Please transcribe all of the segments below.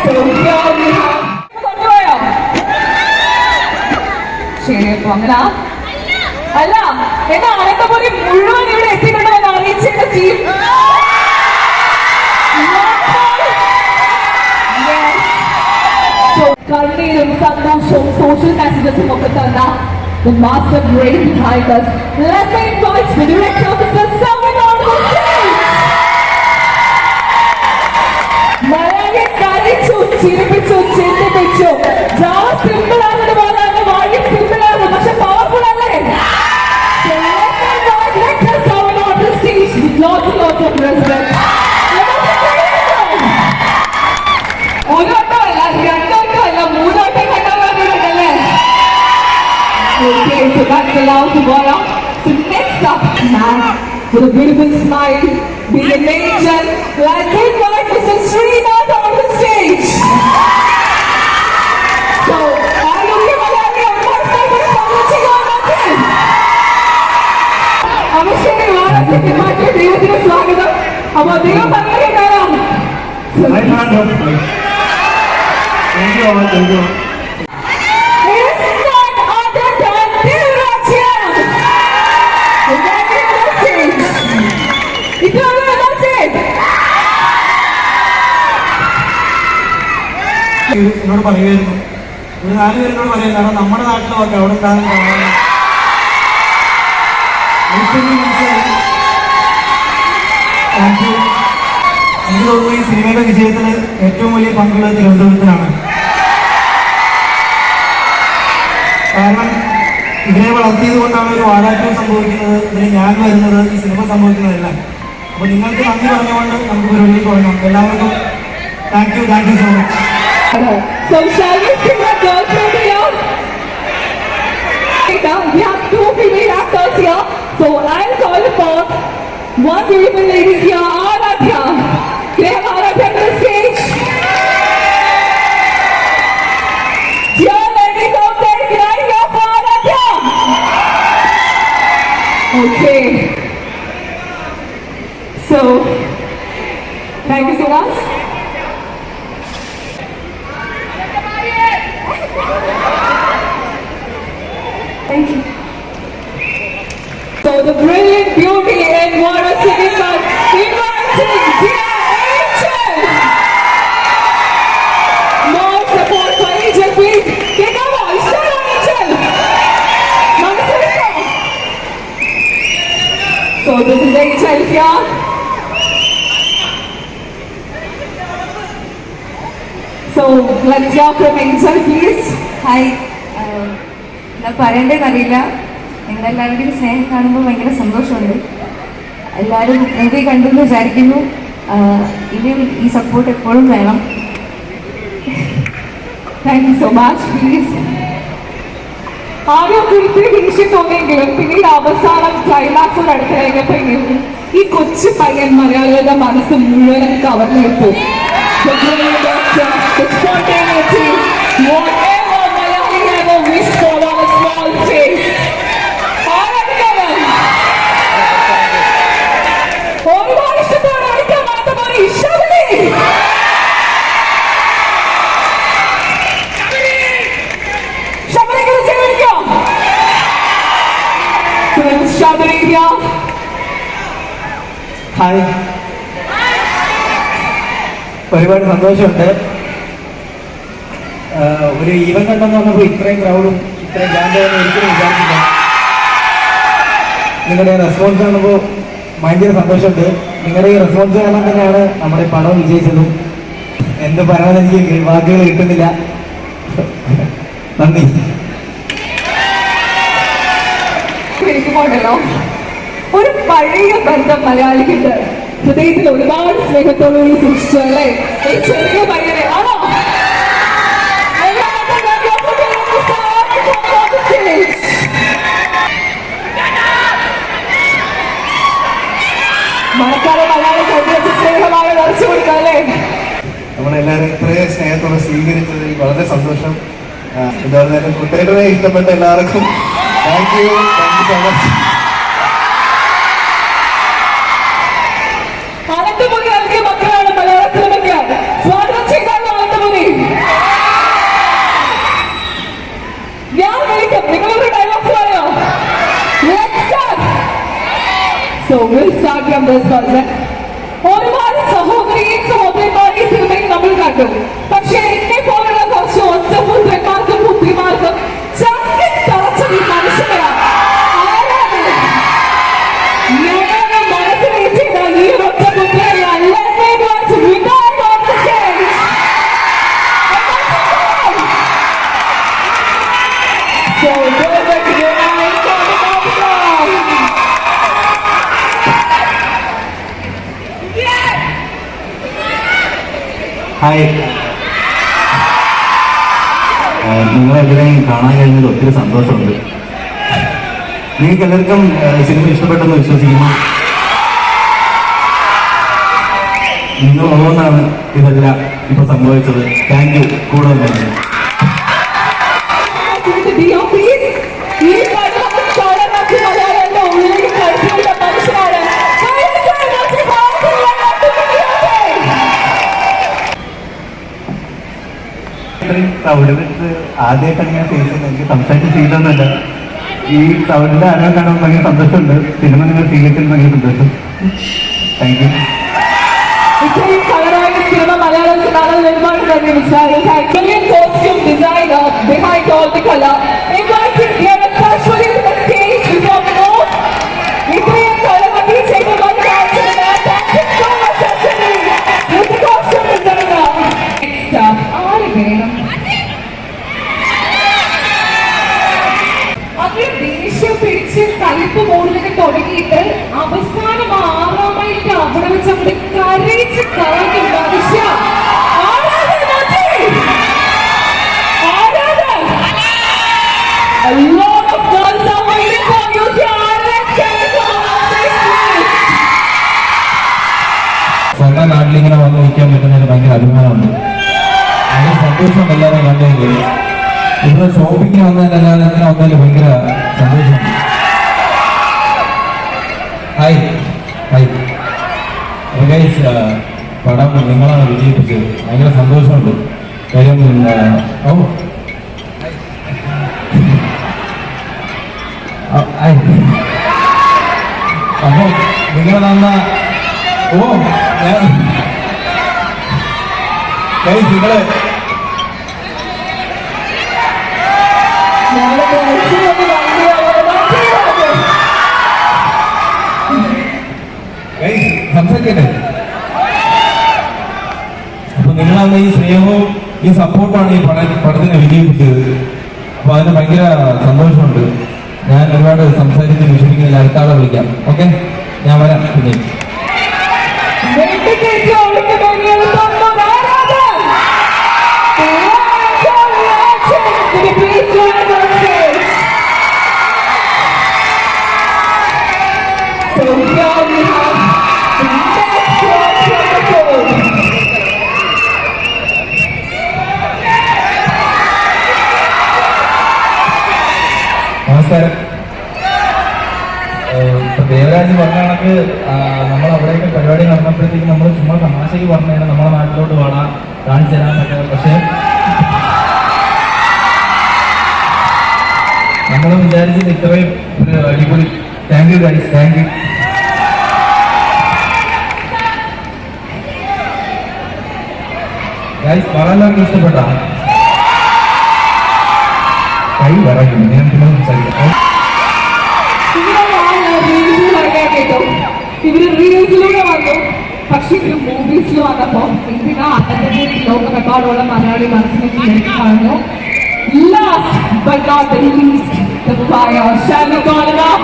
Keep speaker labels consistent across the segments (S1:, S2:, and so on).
S1: So here we have ശരി അങ്ങനെ അല്ല എന്നെ അനന്തപുരി മുഴുവൻ ഇവിടെ എത്തിയിട്ടുണ്ടോ എന്ന് അറിയിച്ചിട്ട് ടീം കണ്ണീരും സന്തോഷവും സോഷ്യൽ മെസ്സേജസും ഒക്കെ തന്ന the master brain behind us. Let me invite the director of the seminar on stage. Malayali കളിച്ചു ചിരിപ്പിച്ചു ചിന്തിപ്പിച്ചു ഡ്രാമ സിമ്പിൾ ആണെന്ന് പറഞ്ഞാൽ വളരെ സിമ്പിൾ ആണ് പക്ഷെ പവർഫുൾ അല്ലേ So let me invite director seminar on the stage with lots of respect. ഒരു വട്ടമല്ല രണ്ടോട്ടമല്ല മൂന്നോട്ടം കണ്ടവരുണ്ടല്ലേ Okay, so that's allowed to go out. So next up, man, with a beautiful smile, being an angel, let's invite Mr. Srinath on the stage. So, are you okay, Malayali? I'm not saying something on that day. Avashyam Varanasi Maatru Devathinu Swagatham. Appo Devam Parayane karam.
S2: I can't help it. Thank you all. Thank you. എന്നോട് പറയുമായിരുന്നു ഒരു 4 പേരോട് പറയാം കാരണം നമ്മുടെ നാട്ടിലൊക്കെ അവിടെ ഉണ്ടാകുന്ന കാണാൻ എനിക്ക് തോന്നുന്നു ഈ സിനിമയുടെ വിജയത്തിന് ഏറ്റവും വലിയ പങ്കുള്ളത് തിരുവനന്തപുരത്തിനാണ്. കാരണം ഇതിനെ വളർത്തിയത് കൊണ്ടാണ് ഒരു വാരാട്ടം സംഭവിക്കുന്നത്, ഇതിന് ഞാൻ വരുന്നത്, ഈ സിനിമ സംഭവിക്കുന്നതല്ല. അപ്പോൾ നിങ്ങൾക്ക് നന്ദി പറഞ്ഞുകൊണ്ട് നമുക്ക് പരിപാടി തുടങ്ങാം. എല്ലാവർക്കും thank you so much.
S1: So shall we sing a girl from here? We have 2 female actors here. So I'll call upon one beautiful lady here, Aradhya. Can I have Aradhya on the stage? Dear ladies out there, can I hear for Aradhya? Okay. So, thank you so much. Thank you. So the brilliant beauty and what a singing man, inviting dear Angel. More support for Angel, please. Take a voice, shout out Angel. Namaste. So this is Angel here. So let's hear from Angel, please.
S3: Hi. എന്താ പറയേണ്ടതെന്നറിയില്ല. നിങ്ങളെല്ലാവരുടെയും സ്നേഹം കാണുമ്പോൾ ഭയങ്കര സന്തോഷമുണ്ട്. എല്ലാവരും movie കണ്ടെന്ന് വിചാരിക്കുന്നു. ഇനിയും ഈ സപ്പോർട്ട് എപ്പോഴും വേണം.
S1: Thank you so much. Please ആദ്യം ഒരിക്കലും ദേഷ്യം തോന്നിയെങ്കിലും പിന്നീട് അവസാനം ക്ലൈമാക്സോട് അടുത്ത് കഴിഞ്ഞപ്പോഴെങ്കിലും ഈ കൊച്ചു പയ്യൻ മലയാളികളുടെ മനസ്സ് മുഴുവൻ കവർന്നെടുത്തു.
S2: ഹായ്, ഒരുപാട് സന്തോഷമുണ്ട്. ഒരു ഈവൻ കണ്ടെന്ന് പറഞ്ഞപ്പോൾ ഇത്രയും ക്രൗഡും ഇത്രയും ജാൻഡാണെന്ന് ഒരിക്കലും വിചാരിച്ചില്ല. നിങ്ങളുടെ റെസ്പോൺസ് കാണുമ്പോൾ ഭയങ്കര സന്തോഷമുണ്ട്. നിങ്ങളുടെ ഈ റെസ്പോൺസ് കാരണം തന്നെയാണ് നമ്മുടെ പടം വിജയിച്ചതും. എന്ത് പറയാൻ എനിക്ക് വാക്കുകൾ കിട്ടുന്നില്ല. നന്ദി.
S1: ോ ഒരു പഴയ ബന്ധം മലയാളിക്കുണ്ട്. ഹൃദയത്തിൽ ഒരുപാട് സ്നേഹത്തോടുകൂടി സൂക്ഷിച്ചു അല്ലേ ഈ ചെറിയ പയ്യനെ? ആണോ? മഴക്കാലം മലയാളി കണ്ടുവച്ച് സ്നേഹമായി നിറച്ചു കൊടുക്കാം അല്ലേ?
S2: നമ്മളെല്ലാവരും ഇത്രയും സ്നേഹത്തോടെ സ്വീകരിച്ചതിൽ വളരെ സന്തോഷം. എന്താ പറഞ്ഞാലും കുട്ടികളുടെ ഇഷ്ടപ്പെട്ട എല്ലാവർക്കും thank you so much.
S1: Ananthapuri നൽകിയ മക്കളാണ് മലയാള സിനിമയ്ക്ക്. സ്വാഗതം ചെയ്താലോ അനന്തപുരി.
S4: ഹായ്, നിങ്ങളെല്ലാവരെയും കാണാൻ കഴിഞ്ഞതിൽ ഒത്തിരി സന്തോഷമുണ്ട്. നിങ്ങൾക്ക് എല്ലാവർക്കും സിനിമ ഇഷ്ടപ്പെട്ടെന്ന് വിശ്വസിക്കുന്നു. നിങ്ങൾ ഉള്ളതുകൊണ്ടാണ് ഇതെല്ലാം ഇപ്പൊ സംഭവിച്ചത്. Thank you. കൂടെ വന്നത്
S1: ഈ പടം കാണാനാക്കി മലയാളം ഉള്ളിൽ കഴിച്ചുള്ള മനുഷ്യരാണ്.
S4: സൗണ്ടിട്ട് ആദ്യമായിട്ടാണ് ഞാൻ ഫേസ് ചെയ്യുന്നത്. എനിക്ക് സംസാരിച്ച് ചെയ്തൊന്നുമില്ല. ഈ സൗണ്ടിന്റെ ആരോ കാണാൻ ഭയങ്കര സന്തോഷമുണ്ട്. സിനിമ നിങ്ങൾ സ്വീകരിച്ചതിൽ ഭയങ്കര സന്തോഷം. Thank you.
S1: ഇത്രയും കളറായ സിനിമ മലയാളത്തിൽ കാണാൻ ഒരുപാട് നന്ദി വിചാരം. Brilliant costume designer behind all the color. Inviting here especially to the stage from North. ഇത്രയും കളറാക്കി ചെയ്ത മലയാളത്തിന് thank you so much actually. This costume designer. Next up, ആര് വേണം? അങ്ങനെ ദേഷ്യം പിടിച്ച് കലിപ്പ് മോഡിലൊക്കെ തുടങ്ങിയിട്ട് അവസാനം 6-ാം മൈലിന്റെ അവിടെ വെച്ച് അവിടെ കരയിച്ച് കളഞ്ഞു മനുഷ്യ. A lot of girls are waiting for you to
S5: സ്വന്തം നാട്ടിലിങ്ങനെ വന്ന് നിൽക്കാൻ പറ്റുന്നതിന് ഭയങ്കര അഭിമാനമുണ്ട്. അതിന് സന്തോഷം എല്ലാവരെയും കണ്ടെങ്കിൽ ഇവിടെ ഷോപ്പിങ്ങിന് വന്നതിനല്ലാതെ ഇങ്ങനെ വന്നതിൽ ഭയങ്കര സന്തോഷമുണ്ട്. Hi hi. അപ്പോൾ ഗൈസ്, പടം നിങ്ങളാണ് വിജയിപ്പിച്ചത്. ഭയങ്കര സന്തോഷമുണ്ട്. കാര്യം അപ്പോൾ നിങ്ങൾ തന്ന ഗൈസ്, നിങ്ങള് സംസാരിക്കട്ടെ. അപ്പൊ നിങ്ങളന്ന് ഈ സ്നേഹവും ഈ സപ്പോർട്ടാണ് ഈ പടത്തിനെ വിജയിപ്പിച്ചത്. അപ്പൊ അതിന് ഭയങ്കര സന്തോഷമുണ്ട്. ഞാൻ ഒരുപാട് സംസാരിച്ച് വിഷമിക്കുന്നില്ല. അടുത്ത ആളെ വിളിക്കാം. ഓക്കെ, ഞാൻ വരാം. പിന്നെ നമസ്കാരം. ഇപ്പൊ ദേവരാജ് പറഞ്ഞ കണക്ക് നമ്മൾ അവിടെയൊക്കെ പരിപാടി നടന്നപ്പോഴത്തേക്ക് നമ്മൾ ചുമ്മാ തമാശയ്ക്ക് പറഞ്ഞാൽ നമ്മളെ നാട്ടിലോട്ട് പാടാൻ കാണിച്ചു തരാനൊക്കെ. പക്ഷെ നമ്മൾ വിചാരിച്ചത് ഇത്രയും ഒരു അടിപൊളി. Thank you guys, thank you. Guys, വളരെല്ലാവർക്കും ഇഷ്ടപ്പെട്ട കൈ പറയുന്നു. ഞാൻ പിന്നെ സംസാരിക്കാം.
S1: ഇവര് റീൽസിലൂടെ വന്നു, പക്ഷെ ഇവര് മൂവീസിൽ വന്നപ്പോ എന്തിനാ അത്തരത്തിൽ ലോക റെക്കോർഡുള്ള മലയാളി മനസ്സിലേക്ക് പറഞ്ഞു. Last but not the least, the fire. Shall we call it up?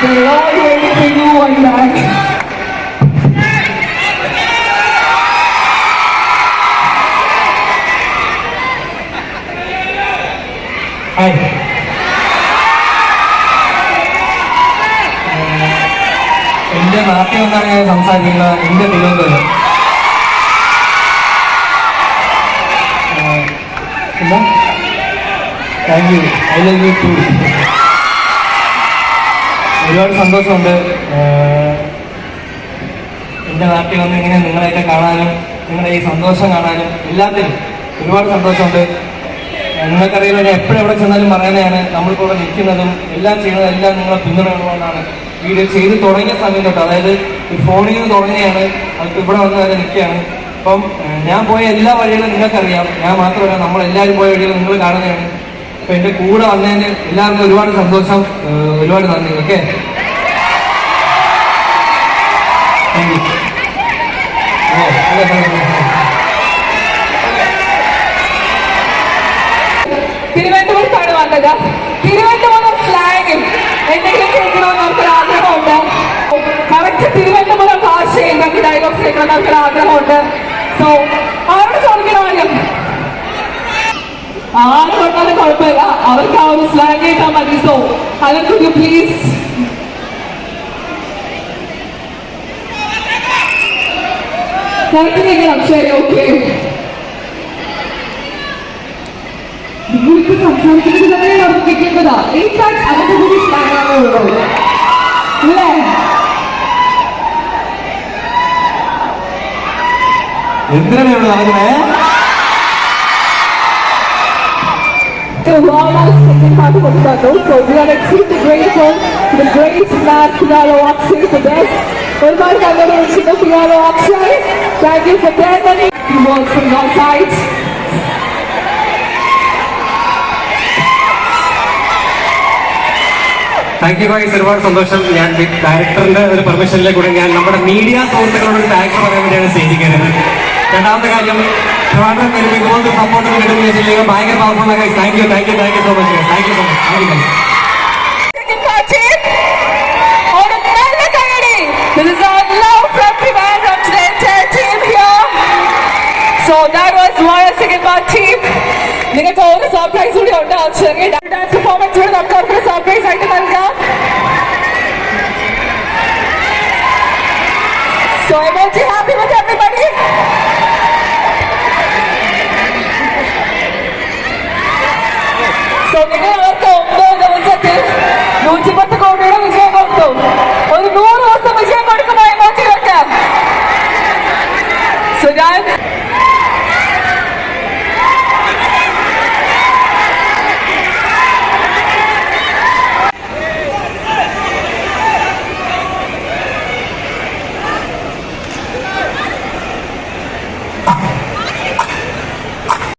S1: They're all waiting for you one night.
S2: Hi. എൻ്റെ നാട്ടിൽ നിന്നാണ് ഞാൻ സംസാരിക്കുന്നത്. എൻ്റെ Thiruvananthapuram. Thank you. I love you too. ഒരുപാട് സന്തോഷമുണ്ട് എൻ്റെ നാട്ടിൽ വന്ന് ഇങ്ങനെ നിങ്ങളെയൊക്കെ കാണാനും നിങ്ങളുടെ ഈ സന്തോഷം കാണാനും എല്ലാത്തിനും ഒരുപാട് സന്തോഷമുണ്ട്. നിങ്ങൾക്കറിയാലോ, ഞാൻ എപ്പോഴും എവിടെ ചെന്നാലും പറയുന്നതാണ്, നമ്മളിപ്പോൾ ഇവിടെ നിൽക്കുന്നതും എല്ലാം ചെയ്യുന്നതും എല്ലാം നിങ്ങളെ പിന്തുണകൊണ്ടാണ്. വീഡിയോ ചെയ്ത് തുടങ്ങിയ സമയം തൊട്ട്, അതായത് ഈ ഫോണിൽ നിന്ന് തുടങ്ങിയാണ്, അവർക്ക് ഇവിടെ വന്ന് വരെ നിൽക്കുകയാണ്.
S5: അപ്പം ഞാൻ പോയ എല്ലാ വഴികളും നിങ്ങൾക്കറിയാം. ഞാൻ മാത്രമല്ല, നമ്മളെല്ലാവരും പോയ വഴികളും നിങ്ങൾ കാണുന്നതാണ്. അപ്പം എൻ്റെ കൂടെ വന്നതിന് എല്ലാവർക്കും ഒരുപാട് സന്തോഷം, ഒരുപാട് നന്ദി. Okay, thank you.
S1: തിരുവനന്തപുരത്താണ് വന്നത്. തിരുവനന്തപുരം സ്ലാങ്ങിൽ എന്തെങ്കിലും കേൾക്കണമെന്ന് നമുക്കൊരു ആഗ്രഹമുണ്ട്. കറക്റ്റ് തിരുവനന്തപുരം ഭാഷയിൽ നമുക്ക് ഡയലോഗ്സ് കേൾക്കണം നമുക്കൊരു ആഗ്രഹമുണ്ട്. സോ അവരോട് ചോദിക്കണം ആദ്യം. ആര് കൊണ്ടാലും കുഴപ്പമില്ല, അവർക്ക് ആ ഒരു സ്ലാങ് കേട്ടാൽ മതി. So Alan, could you please? കേൾക്കണം. ശരി, ഓക്കെ. നിങ്ങളിപ്പോ സംസാരിക്കുന്നത് തന്നെ ഉറപ്പിക്കുന്നതാ. ഇൻഫാക്ട് അതിന്റെ കൂടി സ്ലാങ്ങാണുള്ളൂ അല്ലേ?
S5: എന്തിനാണ് ഇവിടെ നടക്കുന്നേ?
S1: Second part of the battle, so we are extremely grateful to the great man Piano Akshay for this. ഒരുപാട് കണ്ടുപിടിച്ചിട്ട് Piano Akshay, thank you for that many words from your side.
S2: Thank you guys, ഒരുപാട് സന്തോഷം. ഞാൻ ഡയറക്ടറിന്റെ ഒരു പെർമിഷനിലെ കൂടെ ഞാൻ നമ്മുടെ media സുഹൃത്തുക്കളോട് ഒരു താങ്ക്സ് പറയാൻ വേണ്ടിയാണ് സ്റ്റേജിൽ കയറുന്നത്. രണ്ടാമത്തെ കാര്യം, ട്രിവാൻഡ്രം വരുമ്പോൾ ഇതുപോലത്തെ സപ്പോർട്ട് കിട്ടുന്ന ഭയങ്കര powerful guys. Thank you so much guys. Thank you so much.
S1: This is our love from Trivandrum to the entire team here. So that was Royal Second Part team. നിങ്ങൾക്ക് ഒരു സർപ്രൈസ് കൂടി ഉണ്ട്. ചെറിയ dance performance കൂടി നമുക്ക് അവർക്ക് surprise ആയിട്ട് നൽകാം. So emoji happy with everybody? So നിങ്ങൾ അവർക്ക് 9 ദിവസത്തിൽ 110